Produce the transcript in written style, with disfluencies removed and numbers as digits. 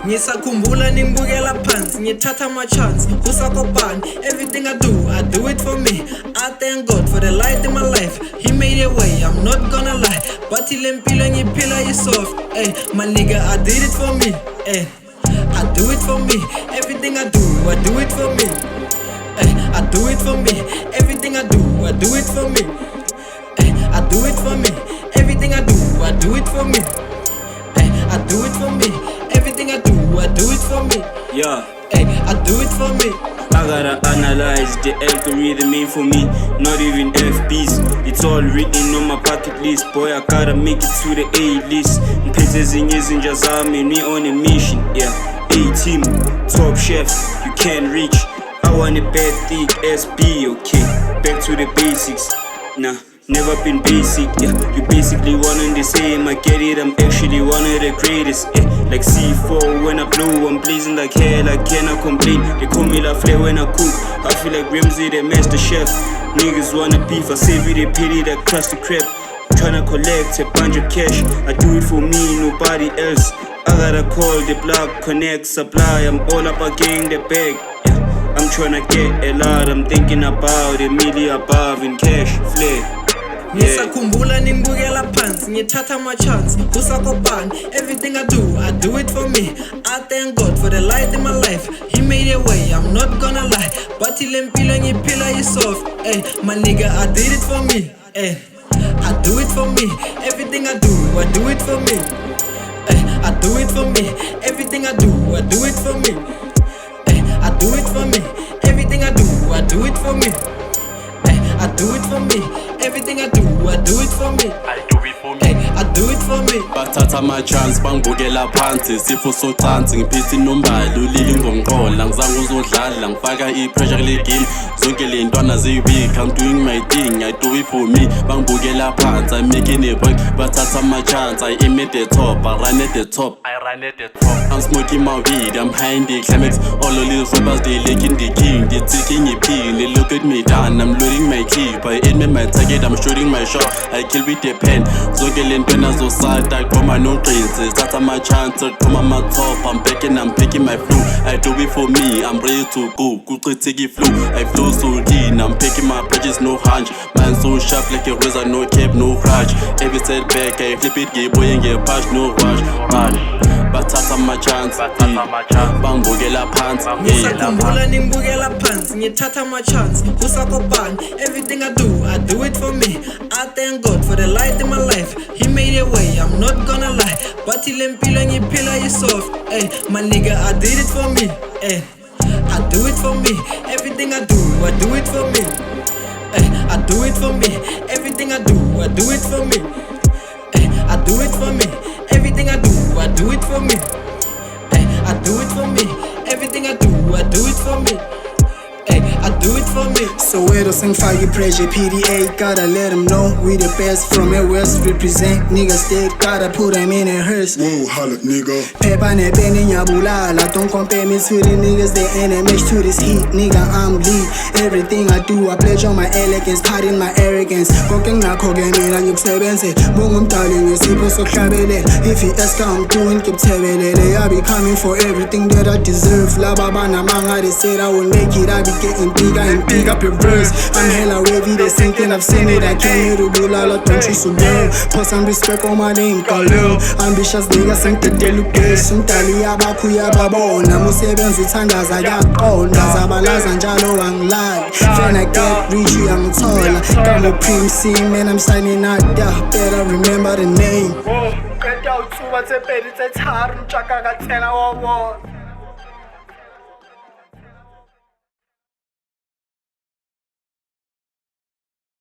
Ngisakhumbula ningibukela phansi, ngithatha ama-chance, usakopani. Everything I do it for me. I thank God for the light in my life. He made a way, I'm not gonna lie. But ile mpilo ngiphila yi-soft. My nigga, I did it for me. I do it for me. Everything I do it for me. I do it for me. Everything I do it for me. I do it for me. Everything I do it for me. I do it for me. Everything I do it for me. Yeah. I do it for me. I gotta analyze the algorithm ain't for me, not even FBs. It's all written on my bucket list. Boy, I gotta make it to the A-list. Mpezezing isn't just army, me on a mission. Yeah, A-team, top chefs, you can't reach. I want a bad thick SB, okay. Back to the basics. Nah, never been basic, yeah. You basically one and the same, I get it, I'm actually one of the greatest, yeah. Like C4 when I blow, I'm blazing like hell, I cannot complain. They call me La Flair when I cook, I feel like Ramsay, the master chef. Niggas wanna beef, I save you, they pity that crust the crap. Tryna collect a bunch of cash, I do it for me, nobody else. I gotta call the block, connect, supply, I'm all up again the bag, yeah. I'm tryna get a lot, I'm thinking about a million above in cash, flair. Ngisakhumbula ningibukela phansi, ngithatha ama-chance, usakopani. Everything I do it for me. I thank God for the light in my life. He made a way, I'm not gonna lie. But ile mpilo ngiphila yi-soft. My nigga, I did it for me. I do it for me. Everything I do it for me. I do it for me. Everything I do it for me. I do it for me. Everything I do it for me. I do it for me. Everything I do it for me. I do it for me. I do it for me. Bathatha ama-chance bangibukela phansi, sifo socansi ngiphethe inombala ulili ngomqola. Ngizange uzodlala ngifaka i-pressure kule game, zonke le ntwana ziyi-weak. I'm doing my thing, I do it for me. Bangibukela phansi, I'm making it work. Bathatha ama-chance, I aim at the top, I run at the top. I'm smoking my weed, I'm high in the climax. All of these rappers, they licking the king, they taking a pin. They look at me down, I'm loading my clip. I aim at my target, I'm shooting my shot. I kill with the pen. Zonke le ntwana zosada khoma noqinsi. Thatha ama-chance, khoma ama-top. I'm backing, I'm picking my flow. I do it for me, I'm ready to go. Kuqitheke flow, I flow so lean. I'm picking my bridges, no hunch. Man so sharp like a razor, no cap, no crutch. Every setback, I flip it, get boy and get push, no rush. Bathatha ama-chance, bangibukela phansi. Ngisakhumbula ningibukela phansi, ngithatha ama-chance, usakopani. Everything I do it for me. I thank God for the light in my life. He made a way, I'm not gonna lie. But ile mpilo ngiphila yi-soft. My nigga, I did it for me. I do it for me. Everything I do it for me. I do it for me. Everything I do it for me. I do it for me. Everything I do it for me. I do it for me. Everything I do it for me. I do it for me. Soweto singifake pressure, PDA, gotta let them know we the best from the west. Represent niggas dead, gotta put them in a hearse. Whoa, holla, nigga. Peppa ne bene nyabulala, don't compare me to the niggas, they enemies to this heat. Nigga, I'm lead. Everything I do, I pledge on my elegance, pardon my arrogance. Koke ngakho-ke mina ngikusebenze, bungumdali ngesipho sokuhlabelela. If you ask how I'm doing, ngikuthebelele. I be coming for everything that I deserve. Laba banamanga, they said I will make it, I be getting bigger and big up your verse. I'm hella wavy, they thinking I've seen it. I came here to bulala, don't you so well. Put some respect on my name, Kalil. Ambitious niggas ain't the delugates. Umdali yabakho uyababona, musebenzi uthandaza yaqonda. Zabalaza njalo angilali, fan I get rich uyangithola. Kamo Prim scene, man I'm signing out, yeah, better remember the name. Qeda uthuba tsepedi tsetharu ntshaka ka 10 wa wona.